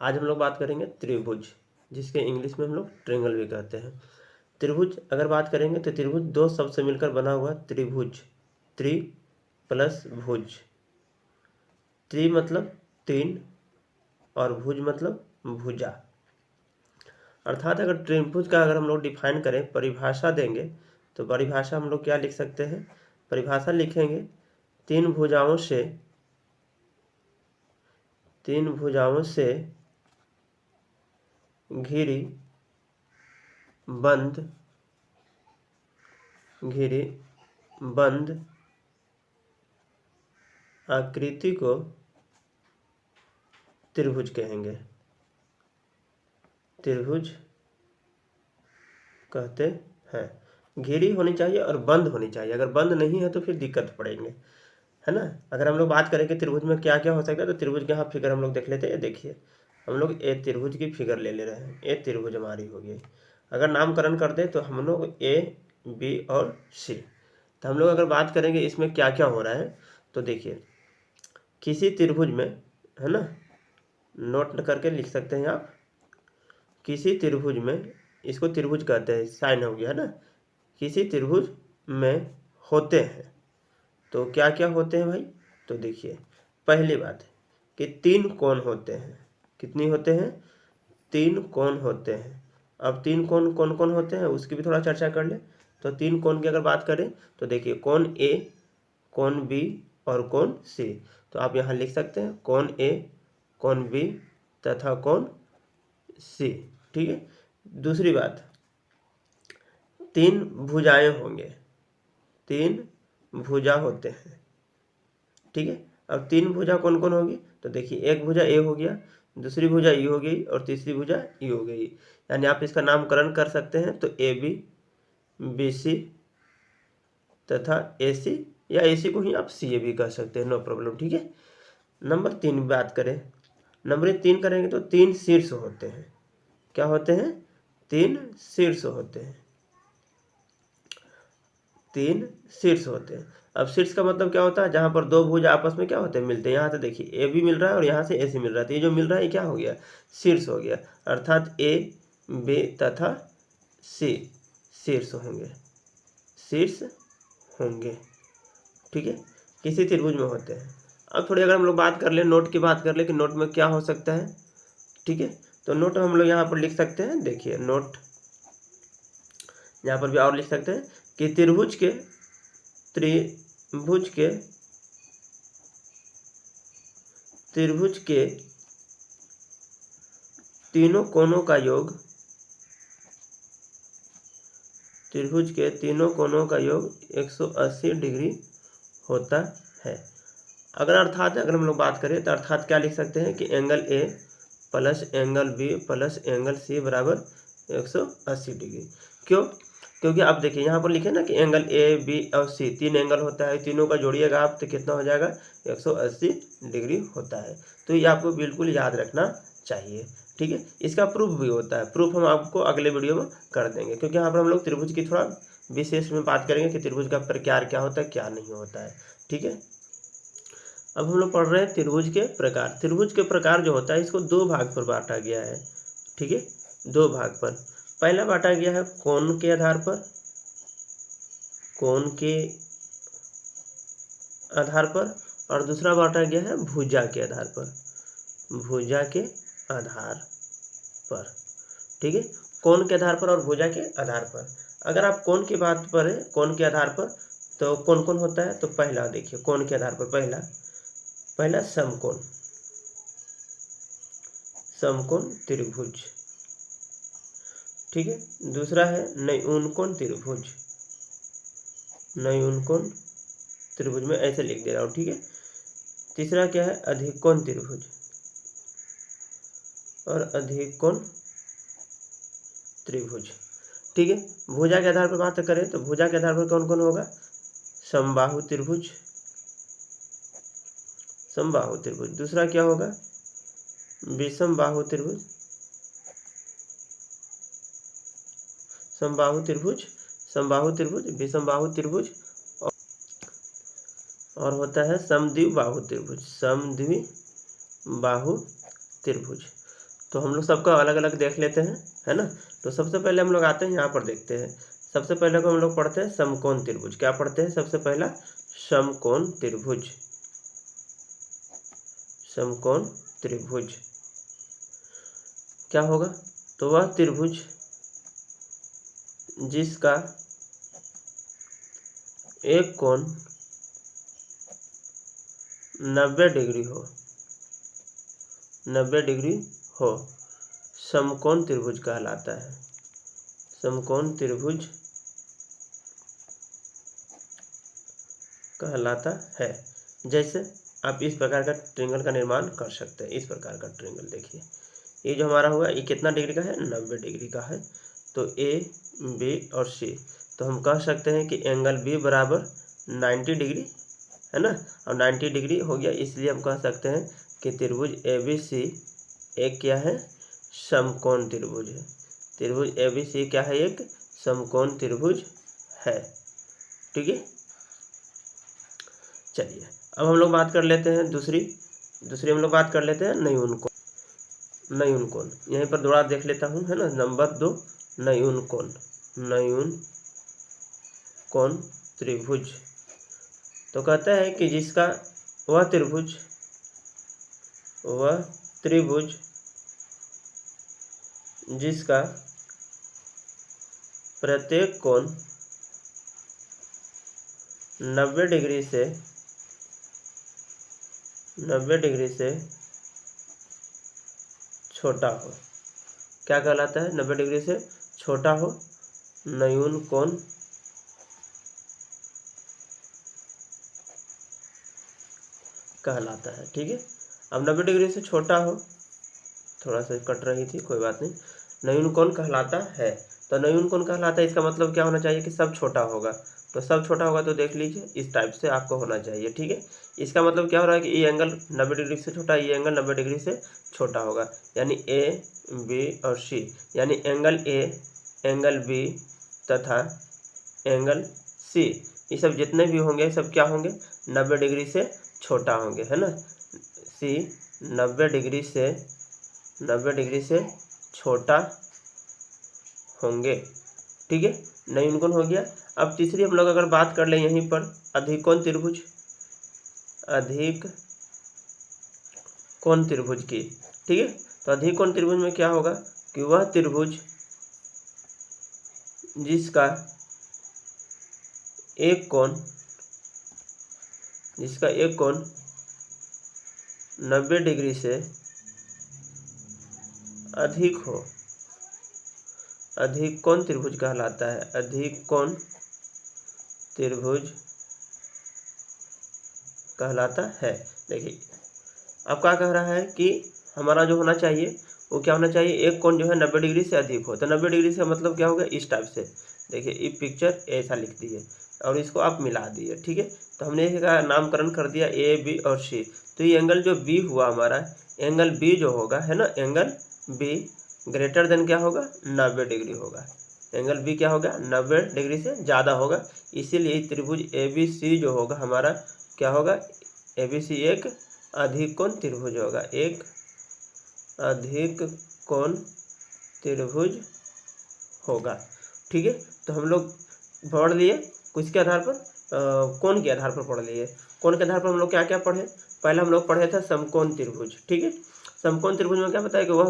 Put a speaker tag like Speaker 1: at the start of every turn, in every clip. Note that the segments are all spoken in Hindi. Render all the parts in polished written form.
Speaker 1: आज हम लोग बात करेंगे त्रिभुज, जिसके इंग्लिश में हम लोग ट्रायंगल भी कहते हैं। त्रिभुज अगर बात करेंगे तो त्रिभुज दो शब्द से मिलकर बना हुआ त्रिभुज, त्रि प्लस भुज। त्रि मतलब तीन और भुज मतलब भुजा। अर्थात अगर त्रिभुज का अगर हम लोग डिफाइन करें, परिभाषा देंगे, तो परिभाषा हम लोग क्या लिख सकते हैं? परिभाषा लिखेंगे तीन भुजाओं से घिरी बंद आकृति को त्रिभुज कहेंगे, त्रिभुज कहते हैं। घिरी होनी चाहिए और बंद होनी चाहिए, अगर बंद नहीं है तो फिर दिक्कत पड़ेंगे, है ना। अगर हम लोग बात करें कि त्रिभुज में क्या क्या हो सकता है, तो त्रिभुज के यहाँ फिगर हम लोग देख लेते हैं। देखिए हम लोग ए त्रिभुज की फिगर ले रहे हैं, ए त्रिभुज हमारी हो गई। अगर नामकरण कर दें तो हम लोग ए बी और सी। तो हम लोग अगर बात करेंगे इसमें क्या क्या हो रहा है, तो देखिए किसी त्रिभुज में, है ना, नोट करके लिख सकते हैं आप। किसी त्रिभुज में, इसको त्रिभुज कहते हैं, साइन हो गया, है ना। किसी त्रिभुज में होते हैं, तो क्या क्या होते हैं भाई? तो देखिए पहली बात है कि तीन कोण होते हैं। कितनी होते हैं? तीन कोण होते हैं। अब तीन कोण कौन कौन होते हैं उसकी भी थोड़ा चर्चा कर ले। तो तीन कोण की अगर बात करें तो देखिए कोण ए, कोण बी और कोण सी। तो आप यहाँ लिख सकते हैं कोण ए, कोण बी तथा कोण सी। ठीक है। दूसरी बात, तीन भुजाएं होंगे, तीन भुजा होते हैं। ठीक है। अब तीन भुजा कौन कौन होगी? तो देखिए एक भुजा ए हो गया, दूसरी भुजा ई हो गई और तीसरी भुजा ई हो गई। यानी आप इसका नामकरण कर सकते हैं, तो ए बी, बी सी तथा ए सी, या ए सी को ही आप सी ए भी कह सकते हैं, नो प्रॉब्लम। ठीक है। नंबर तीन बात करें, नंबर तीन करेंगे तो तीन शीर्ष होते हैं। क्या होते हैं? तीन शीर्ष होते हैं, तीन शीर्ष होते हैं। अब शीर्ष का मतलब क्या होता है? जहां पर दो भुज आपस में क्या होते हैं? मिलते हैं। यहाँ से देखिए ए भी मिल रहा है और यहाँ से ए सी मिल रहा है, तो ये जो मिल रहा है ये क्या हो गया? शीर्ष हो गया। अर्थात ए बी तथा सी शीर्ष होंगे, शीर्ष होंगे। ठीक है। किसी त्रिभुज में होते हैं। अब थोड़ी अगर हम लोग बात कर ले, नोट की बात कर ले कि नोट में क्या हो सकता है। ठीक है। तो नोट हम लोग यहाँ पर लिख सकते हैं। देखिए नोट यहाँ पर भी और लिख सकते हैं कि त्रिभुज के तीनों कोणों का योग, त्रिभुज के तीनों कोणों का योग 180 डिग्री होता है। अगर हम लोग बात करें तो अर्थात क्या लिख सकते हैं कि angle A plus angle B plus angle C बराबर 180 डिग्री। क्यों? क्योंकि आप देखिए यहाँ पर लिखे ना कि एंगल ए बी और सी तीन एंगल होता है, तीनों का जोड़िएगा आप तो कितना हो जाएगा? 180 डिग्री होता है। तो ये आपको बिल्कुल याद रखना चाहिए। ठीक है। इसका प्रूफ भी होता है, प्रूफ हम आपको अगले वीडियो में कर देंगे, क्योंकि यहाँ पर हम लोग त्रिभुज की थोड़ा विशेष में बात करेंगे कि त्रिभुज का प्रकार क्या होता है, क्या नहीं होता है। ठीक है। अब हम लोग पढ़ रहे हैं त्रिभुज के प्रकार। त्रिभुज के प्रकार जो होता है इसको दो भाग पर बांटा गया है। ठीक है। दो भाग पर, पहला बांटा गया है कोण के आधार पर, कोण के आधार पर, और दूसरा बांटा गया है भुजा के आधार पर, भुजा के आधार पर। ठीक है। कोण के आधार पर और भुजा के आधार पर। अगर आप कोण की बात करें, कोण के आधार पर, तो कौन कौन होता है? तो पहला देखिए कोण के आधार पर, पहला समकोण, समकोण त्रिभुज। ठीक है। दूसरा है न्यूनकोण त्रिभुज, न्यूनकोण त्रिभुज में ऐसे लिख दे रहा हूँ। ठीक है। तीसरा क्या है? अधिकोण त्रिभुज और अधिकोण त्रिभुज। ठीक है। भुजा के आधार पर बात करें तो भुजा के आधार पर कौन कौन होगा? समबाहु त्रिभुज, समबाहु त्रिभुज। दूसरा क्या होगा? विषमबाहु त्रिभुज, समबाहु त्रिभुज, समबाहु त्रिभुज, विषमबाहु त्रिभुज, और होता है समद्विबाहु त्रिभुज, समद्विबाहु त्रिभुज। तो हम लोग सबका अलग अलग देख लेते हैं, है ना। तो सबसे पहले हम लोग आते हैं यहाँ पर देखते हैं। सबसे पहले को हम लोग पढ़ते हैं समकोण त्रिभुज। क्या पढ़ते हैं सबसे पहला? समकोण त्रिभुज। समकोण त्रिभुज क्या होगा? तो वह त्रिभुज जिसका एक कोण 90 डिग्री हो, 90 डिग्री हो, समकोण त्रिभुज कहलाता है। समकोण त्रिभुज कहलाता है। जैसे आप इस प्रकार का ट्रायंगल का निर्माण कर सकते हैं। इस प्रकार का ट्रायंगल देखिए, ये जो हमारा हुआ ये कितना डिग्री का है? 90 डिग्री का है। तो ए, बी और सी, तो हम कह सकते हैं कि एंगल बी बराबर 90 डिग्री, है ना। और 90 डिग्री हो गया, इसलिए हम कह सकते हैं कि त्रिभुज ए बी सी एक क्या है? समकोण त्रिभुज है। त्रिभुज ए बी सी क्या है? एक समकोण त्रिभुज है। ठीक है, चलिए अब हम लोग बात कर लेते हैं दूसरी हम लोग बात कर लेते हैं न्यून कोण। न्यून कोण यहीं पर दोबारा देख लेता हूँ, है ना। नंबर 2 न्यून कोण। न्यून कोण त्रिभुज तो कहता है कि जिसका वह त्रिभुज जिसका प्रत्येक कोण 90 डिग्री से छोटा हो। क्या कहलाता है? 90 डिग्री से छोटा हो, न्यून कोण कहलाता है। ठीक है, अब 90 डिग्री से छोटा हो, थोड़ा सा कट रही थी, कोई बात नहीं। न्यून कोण कहलाता है। तो न्यून कोण कहलाता है, इसका मतलब क्या होना चाहिए? कि सब छोटा होगा। तो सब छोटा होगा तो देख लीजिए इस टाइप से आपको होना चाहिए। ठीक है, इसका मतलब क्या हो रहा है कि ये एंगल 90 डिग्री से छोटा, ये एंगल 90 डिग्री से छोटा होगा। यानी ए, बी और सी, यानी एंगल ए, एंगल बी तथा एंगल सी, ये सब जितने भी होंगे सब क्या होंगे? 90 डिग्री से छोटा होंगे, है ना। सी 90 डिग्री से छोटा होंगे। ठीक है, न्यून कोण हो गया। अब तीसरी हम लोग अगर बात कर लें यहीं पर अधिकोण त्रिभुज, अधिक कोण त्रिभुज की। ठीक है, तो अधिकोण त्रिभुज में क्या होगा? कि वह त्रिभुज जिसका एक कोण 90 डिग्री से अधिक हो, अधिकोण त्रिभुज कहलाता है। अधिकोण त्रिभुज कहलाता है। देखिए अब क्या कह रहा है कि हमारा जो होना चाहिए वो क्या होना चाहिए? एक कोण जो है 90 डिग्री से अधिक हो। तो 90 डिग्री से मतलब क्या होगा? इस टाइप से देखिए, ये पिक्चर ऐसा लिख दिए और इसको आप मिला दिए। ठीक है, तो हमने इसका नामकरण कर दिया ए, बी और सी। तो ये एंगल जो बी हुआ हमारा, एंगल बी जो होगा, है ना, एंगल बी ग्रेटर देन क्या होगा? 90 डिग्री होगा। एंगल बी क्या होगा? 90 डिग्री से ज़्यादा होगा। इसीलिए त्रिभुज ए बी सी जो होगा हमारा क्या होगा? ए बी सी एक अधिकोण त्रिभुज होगा। एक अधिकोण त्रिभुज होगा। ठीक है, तो हम लोग पढ़ लिए किसके आधार पर? कोण के आधार पर पढ़ लिए। कोण के आधार पर हम लोग क्या क्या पढ़े? पहले हम लोग पढ़े थे समकोण त्रिभुज। ठीक है, समकोण त्रिभुज में क्या बताया? कि वह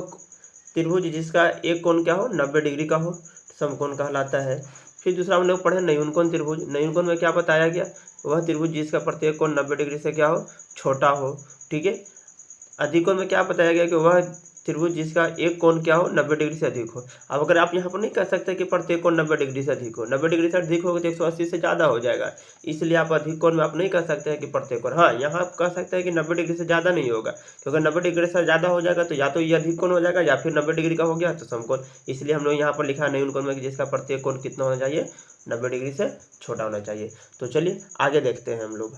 Speaker 1: त्रिभुज जिसका एक कोण क्या हो? 90 डिग्री का हो, समकोण कहलाता है। फिर दूसरा हम लोग पढ़े न्यून कोण त्रिभुज। न्यून कोण में क्या बताया गया? वह त्रिभुज जिसका प्रत्येक कोण 90 डिग्री से क्या हो? छोटा हो। ठीक है, अधिकोण में क्या बताया गया? कि वह त्रिभुज जिसका एक कोण क्या हो? 90 डिग्री से अधिक हो। अब अगर आप यहाँ पर नहीं कह सकते कि प्रत्येक कोण 90 डिग्री से अधिक हो, 90 डिग्री से अधिक होगा तो 180 से ज़्यादा हो जाएगा। इसलिए आप अधिक कोण में आप नहीं कह सकते हैं कि प्रत्येक कोण। हाँ, यहाँ आप कह सकते हैं कि 90 डिग्री से ज़्यादा नहीं होगा, क्योंकि 90 डिग्री से ज़्यादा हो जाएगा तो या तो ये अधिक कोण हो जाएगा या फिर 90 डिग्री का हो गया तो समकोण। इसलिए हम लोग यहाँ पर लिखा न्यून कोण में कि जिसका प्रत्येक कोण कितना होना चाहिए? 90 डिग्री से छोटा होना चाहिए। तो चलिए आगे देखते हैं हम लोग।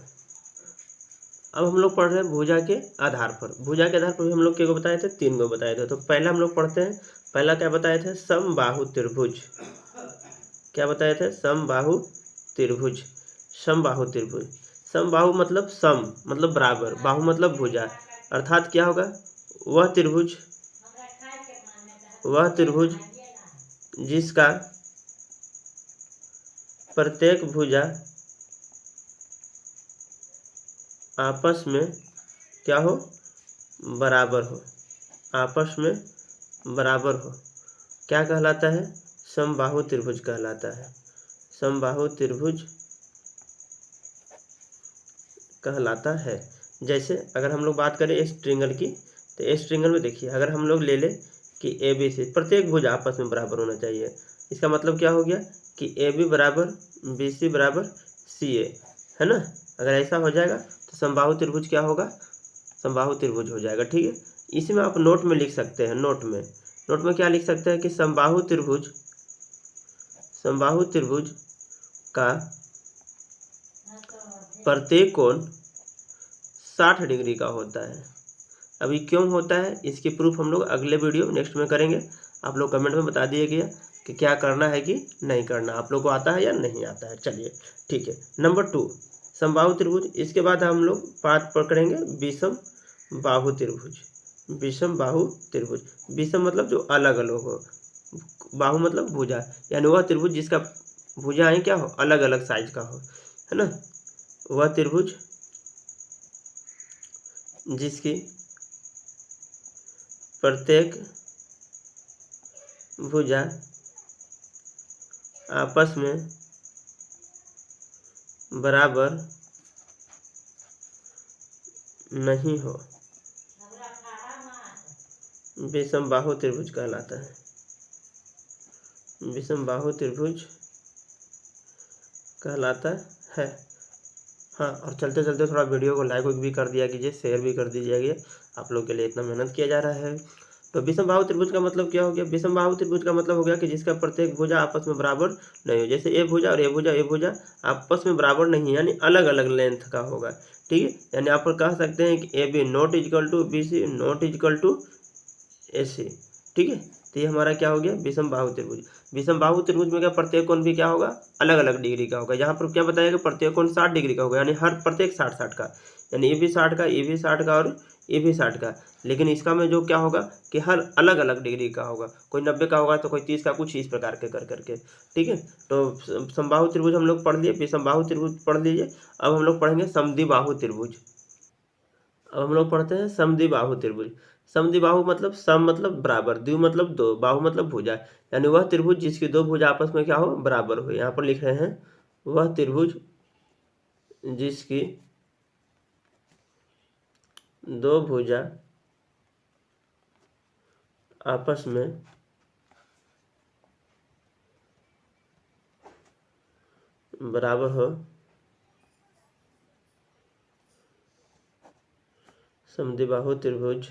Speaker 1: अब हम लोग पढ़ रहे हैं भुजा के आधार पर। भुजा के आधार पर भी हम लोग क्या बताए थे? 3 गो बताए थे। तो पहला हम लोग पढ़ते हैं। पहला क्या बताए थे? समबाहु त्रिभुज। क्या बताए थे? समबाहु त्रिभुज। समबाहु त्रिभुज, समबाहु मतलब सम मतलब बराबर, बाहु मतलब भुजा, अर्थात क्या होगा? वह त्रिभुज वह त्रिभुज जिसका प्रत्येक भुजा आपस में क्या हो, बराबर हो, आपस में बराबर हो, क्या कहलाता है, समबाहु त्रिभुज कहलाता है, समबाहु त्रिभुज कहलाता है। जैसे अगर हम लोग बात करें इस ट्रिंगल की, तो इस ट्रिंगल में देखिए अगर हम लोग ले लें कि ए बी सी प्रत्येक भुजा आपस में बराबर होना चाहिए, इसका मतलब क्या हो गया कि ए बी बराबर बी सी बराबर सी ए, है ना। अगर ऐसा हो जाएगा तो समबाहु त्रिभुज क्या होगा, समबाहु त्रिभुज हो जाएगा। ठीक है, इसमें आप नोट में लिख सकते हैं, नोट में क्या लिख सकते हैं कि समबाहु त्रिभुज का प्रत्येक कोण 60 डिग्री का होता है। अभी क्यों होता है इसकी प्रूफ हम लोग अगले वीडियो नेक्स्ट में करेंगे। आप लोग कमेंट में बता दिएगा कि क्या करना है कि नहीं करना, आप लोग को आता है या नहीं आता है। चलिए ठीक है। नंबर 2 समबाहु त्रिभुज। इसके बाद हम लोग बात पकड़ेंगे विषम बाहु त्रिभुज। विषम बाहु त्रिभुज, विषम मतलब जो अलग अलग हो, बाहु मतलब भुजा, यानी वह त्रिभुज जिसका भुजाएं क्या हो, अलग अलग साइज का हो, है ना। वह त्रिभुज जिसकी प्रत्येक भुजा आपस में बराबर नहीं हो, विषम बाहु त्रिभुज कहलाता है, विषम बाहु त्रिभुज कहलाता है। हाँ, और चलते चलते थोड़ा वीडियो को लाइक भी कर दिया कीजिए, शेयर भी कर दीजिएगा, आप लोग के लिए इतना मेहनत किया जा रहा है। तो विषम बाहु त्रिभुज का मतलब क्या हो गया, विषम बाहु त्रिभुज का मतलब हो गया कि जिसका प्रत्येक भुजा आपस में बराबर नहीं हो। जैसे ए भुजा और ए भुजा आपस में बराबर नहीं है, यानी अलग अलग लेंथ का होगा। ठीक है, यानी आप कह सकते हैं कि A B not equal to B C not equal to A C. ठीक है, तो ये हमारा क्या हो गया, विषम बाहु त्रिभुज। विषम बाहु त्रिभुज में क्या प्रत्येक कोण भी क्या होगा, अलग अलग डिग्री का होगा। यहाँ पर क्या बताया कि प्रत्येक कोण 60 डिग्री का होगा, यानी हर प्रत्येक 60 का, यानी ये भी 60 का, ये भी 60 का और ये भी 60 का। लेकिन इसका में जो क्या होगा कि हर अलग अलग डिग्री का होगा, कोई 90 का होगा तो कोई 30 का, कुछ इस प्रकार के कर करके। ठीक है, तो समबाहु त्रिभुज हम लोग पढ़ लिए, विषम बाहु त्रिभुज पढ़ लीजिए। अब हम लोग पढ़ेंगे समद्विबाहु त्रिभुज। अब हम लोग पढ़ते हैं समद्विबाहु त्रिभुज। समद्विबाहु मतलब सम मतलब बराबर, द्वि मतलब दो, बाहु मतलब भुजा, यानी वह त्रिभुज जिसकी दो भुजा आपस में क्या हो, बराबर हो। यहाँ पर लिख रहे हैं वह त्रिभुज जिसकी दो भुजा आपस में बराबर हो, समद्विबाहु त्रिभुज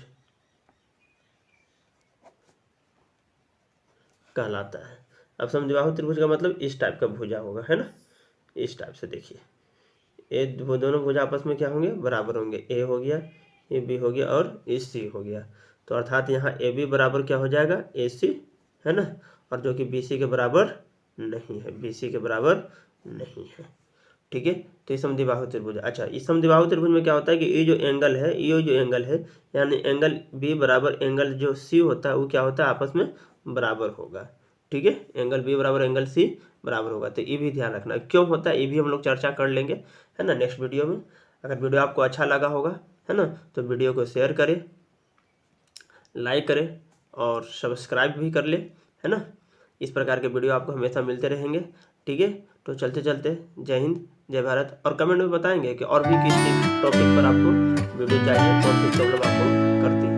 Speaker 1: कहलाता है। अब समद्विबाहु त्रिभुज का मतलब इस टाइप का भुजा होगा, है ना, इस टाइप से। देखिए ये दोनों भुजा आपस में क्या होंगे, बराबर होंगे। ए हो गया, ए बी हो गया और ए सी हो गया। तो अर्थात यहाँ ए बी बराबर क्या हो जाएगा, ए सी, है ना, और जो कि बी सी के बराबर नहीं है, बी सी के बराबर नहीं है। ठीक है, तो ये समद्विबाहु त्रिभुज। अच्छा, इस समद्विबाहु त्रिभुज में क्या होता है कि ये जो एंगल है, ये जो एंगल है, यानी एंगल बी बराबर एंगल जो सी होता है, वो क्या होता है, आपस में बराबर होगा। ठीक है, एंगल बी बराबर एंगल सी बराबर होगा। तो ये भी ध्यान रखना, क्यों होता है ये भी हम लोग चर्चा कर लेंगे, है ना, नेक्स्ट वीडियो में। अगर वीडियो आपको अच्छा लगा होगा, है ना, तो वीडियो को शेयर करें, लाइक करें और सब्सक्राइब भी कर ले, है ना। इस प्रकार के वीडियो आपको हमेशा मिलते रहेंगे। ठीक है, तो चलते चलते जय हिंद जय भारत। और कमेंट में बताएंगे कि और भी किस टॉपिक पर आपको वीडियो चाहिए, कौन सी प्रॉब्लम आपको करती है।